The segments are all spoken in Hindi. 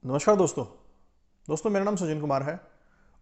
नमस्कार दोस्तों मेरा नाम सचिन कुमार है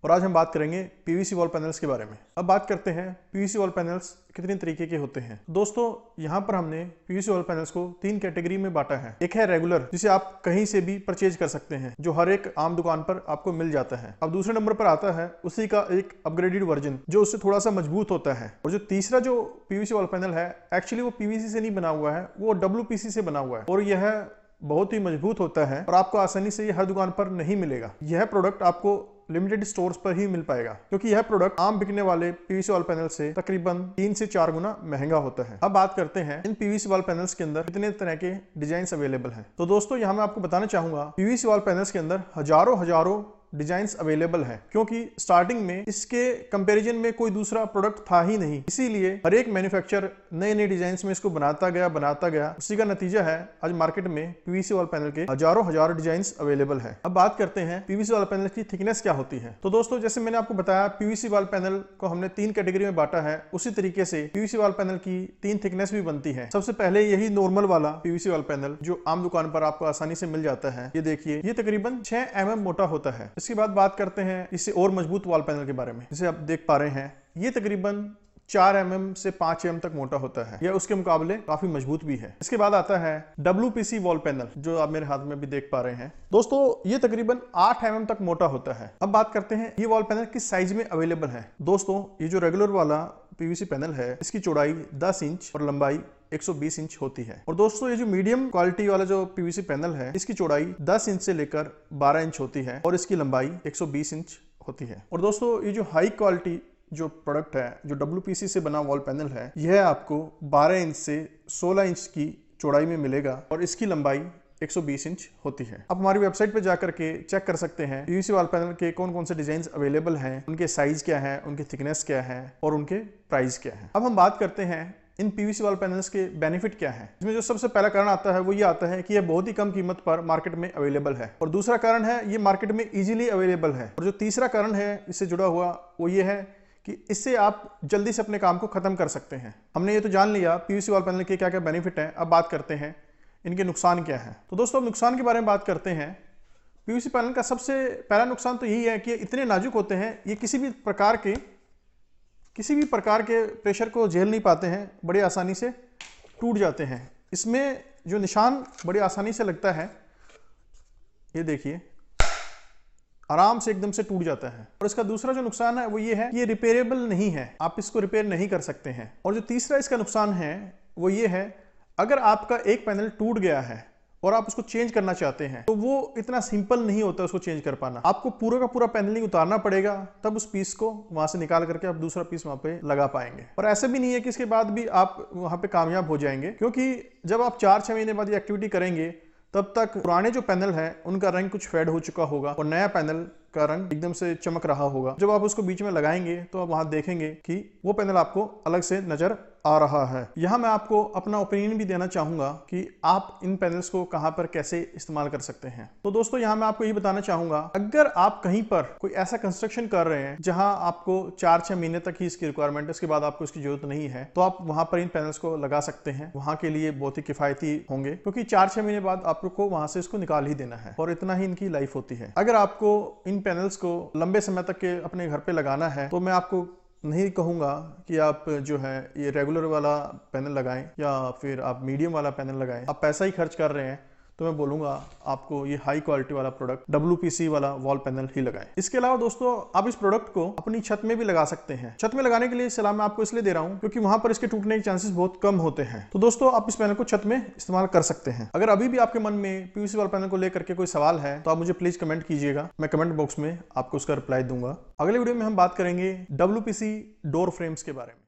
और आज हम बात करेंगे पीवीसी वॉल पैनल्स के बारे में। अब बात करते हैं पीवीसी वॉल पैनल्स कितने तरीके के होते हैं। दोस्तों यहाँ पर हमने पीवीसी वॉल पैनल्स को 3 कैटेगरी में बांटा है। एक है रेगुलर, जिसे आप कहीं से भी परचेज कर सकते हैं, जो हर एक आम दुकान पर आपको मिल जाता है। अब दूसरे नंबर पर आता है उसी का एक अपग्रेडेड वर्जन, जो उससे थोड़ा सा मजबूत होता है। और जो तीसरा जो पीवीसी वॉल पैनल है, एक्चुअली वो पीवीसी से नहीं बना हुआ है, वो डब्ल्यूपीसी से बना हुआ है और यह बहुत ही मजबूत होता है और आपको आसानी से ये हर दुकान पर नहीं मिलेगा। यह प्रोडक्ट आपको लिमिटेड स्टोर्स पर ही मिल पाएगा, क्योंकि यह प्रोडक्ट आम बिकने वाले पीवीसी वॉल पैनल से तकरीबन 3 से 4 गुना महंगा होता है। अब बात करते हैं इन पीवीसी वॉल पैनल्स के अंदर कितने तरह के डिजाइन अवेलेबल हैं। तो दोस्तों यहाँ मैं आपको बताना चाहूंगा, पीवीसी वॉल पैनल्स के अंदर हजारों डिजाइन्स अवेलेबल है, क्योंकि स्टार्टिंग में इसके कंपैरिजन में कोई दूसरा प्रोडक्ट था ही नहीं। इसीलिए हर एक मैन्युफैक्चरर नए डिजाइन्स में इसको बनाता गया। उसी का नतीजा है आज मार्केट में पीवीसी वॉल पैनल के हजारों डिजाइन्स अवेलेबल है। अब बात करते हैं पीवीसी वॉल पैनल की थिकनेस क्या होती है। तो दोस्तों जैसे मैंने आपको बताया, पीवीसी वॉल पैनल को हमने 3 कैटेगरी में बांटा है। उसी तरीके से पीवीसी वॉल पैनल की 3 थिकनेस भी बनती है। सबसे पहले यही नॉर्मल वाला पीवीसी वॉल पैनल जो आम दुकान पर आपको आसानी से मिल जाता है, ये देखिए, ये तकरीबन 6 mm मोटा होता है। इसके बाद बात करते हैं इससे और मजबूत वॉल पैनल के बारे में। जिसे आप देख पा रहे हैं, ये तकरीबन 4 mm से 5 mm तक मोटा होता है। यह उसके मुकाबले काफी मजबूत भी है। इसके बाद आता है डब्ल्यूपीसी वॉल पैनल, जो आप मेरे हाथ में भी देख पा रहे हैं। दोस्तों ये तकरीबन 8 mm तक मोटा होता है। अब बात करते हैं ये वॉल पैनल किस साइज में अवेलेबल है। दोस्तों ये जो रेगुलर वाला पीवीसी पैनल है, इसकी चौड़ाई 10 इंच और लंबाई 120 इंच होती है। और दोस्तों ये जो मीडियम क्वालिटी वाला जो पीवीसी पैनल है, इसकी चौड़ाई 10 इंच से लेकर 12 इंच होती है और इसकी लंबाई 120 इंच होती है। और दोस्तों ये जो हाई क्वालिटी जो प्रोडक्ट है, जो डब्ल्यूपीसी से बना वॉल पैनल है, यह आपको 12 इंच से 16 इंच की चौड़ाई में मिलेगा और इसकी लंबाई 120 इंच होती है। आप हमारी वेबसाइट पे जाकर के चेक कर सकते हैं पीवीसी वॉल पैनल के कौन कौन से डिजाइन अवेलेबल हैं, उनके साइज क्या है, उनकी थिकनेस क्या है और उनके प्राइस क्या है। अब हम बात करते हैं इन पीवीसी वॉल पैनल्स के बेनिफिट क्या है। इसमें जो सबसे पहला कारण आता है वो ये आता है कि यह बहुत ही कम कीमत पर मार्केट में अवेलेबल है। और दूसरा कारण है ये मार्केट में इजीली अवेलेबल है। और जो तीसरा कारण है इससे जुड़ा हुआ, वो ये है कि इससे आप जल्दी से अपने काम को खत्म कर सकते हैं। हमने ये तो जान लिया पीवीसी वॉल पैनल के क्या क्या बेनिफिट है। अब बात करते हैं इनके नुकसान क्या है। तो दोस्तों नुकसान के बारे में बात करते हैं। पीवीसी पैनल का सबसे पहला नुकसान तो यही है कि इतने नाजुक होते हैं, ये किसी भी प्रकार के प्रेशर को झेल नहीं पाते हैं, बड़े आसानी से टूट जाते हैं। इसमें जो निशान बड़े आसानी से लगता है, ये देखिए, आराम से एकदम से टूट जाता है। और इसका दूसरा जो नुकसान है वो ये है, ये रिपेयरेबल नहीं है, आप इसको रिपेयर नहीं कर सकते हैं। और जो तीसरा इसका नुकसान है वो ये है, अगर आपका एक पैनल टूट गया है और आप उसको चेंज करना चाहते हैं, तो वो इतना सिंपल नहीं होता उसको चेंज कर पाना। आपको पूरा का पूरा पैनलिंग उतारना पड़ेगा, तब उस पीस को वहां से निकाल करके आप दूसरा पीस वहां पे लगा पाएंगे। और ऐसा भी नहीं है कि इसके बाद भी आप वहां पे कामयाब हो जाएंगे, क्योंकि जब आप 4-6 महीने बाद ये एक्टिविटी करेंगे, तब तक पुराने जो पैनल है उनका रंग कुछ फेड हो चुका होगा और नया पैनल का रंग एकदम से चमक रहा होगा। जब आप उसको बीच में लगाएंगे तो आप वहां देखेंगे कि वो पैनल आपको अलग से नजर आ रहा है। यहाँ मैं आपको अपना ओपिनियन भी देना चाहूंगा कि आप इन पैनल्स को कहां पर कैसे इस्तेमाल कर सकते हैं। तो दोस्तों यहाँ मैं आपको ये बताना चाहूंगा, अगर आप कहीं पर कोई ऐसा कंस्ट्रक्शन कर रहे हैं जहां आपको 4-6 महीने तक ही इसकी रिक्वायरमेंट है, उसके बाद आपको इसकी जरूरत नहीं है, तो आप वहां पर इन पैनल्स को लगा सकते हैं। वहां के लिए बहुत ही किफायती होंगे, क्योंकि 4-6 महीने बाद आपको वहां से इसको निकाल ही देना है और इतना ही इनकी लाइफ होती है। अगर आपको इन पैनल्स को लंबे समय तक के अपने घर पे लगाना है, तो मैं आपको नहीं कहूंगा कि आप जो है ये रेगुलर वाला पैनल लगाएं या फिर आप मीडियम वाला पैनल लगाएं। आप पैसा ही खर्च कर रहे हैं, तो मैं बोलूंगा आपको ये हाई क्वालिटी वाला प्रोडक्ट डब्ल्यूपीसी वाला वॉल पैनल ही लगाएं। इसके अलावा दोस्तों आप इस प्रोडक्ट को अपनी छत में भी लगा सकते हैं। छत में लगाने के लिए सलाह मैं आपको इसलिए दे रहा हूं क्योंकि वहां पर इसके टूटने के चांसेस बहुत कम होते हैं। तो दोस्तों आप इस पैनल को छत में इस्तेमाल कर सकते हैं। अगर अभी भी आपके मन में पीवीसी वॉल पैनल को लेकर के कोई सवाल है, तो आप मुझे प्लीज कमेंट कीजिएगा, मैं कमेंट बॉक्स में आपको उसका रिप्लाई दूंगा। अगले वीडियो में हम बात करेंगे डब्ल्यूपीसी डोर फ्रेम्स के बारे में।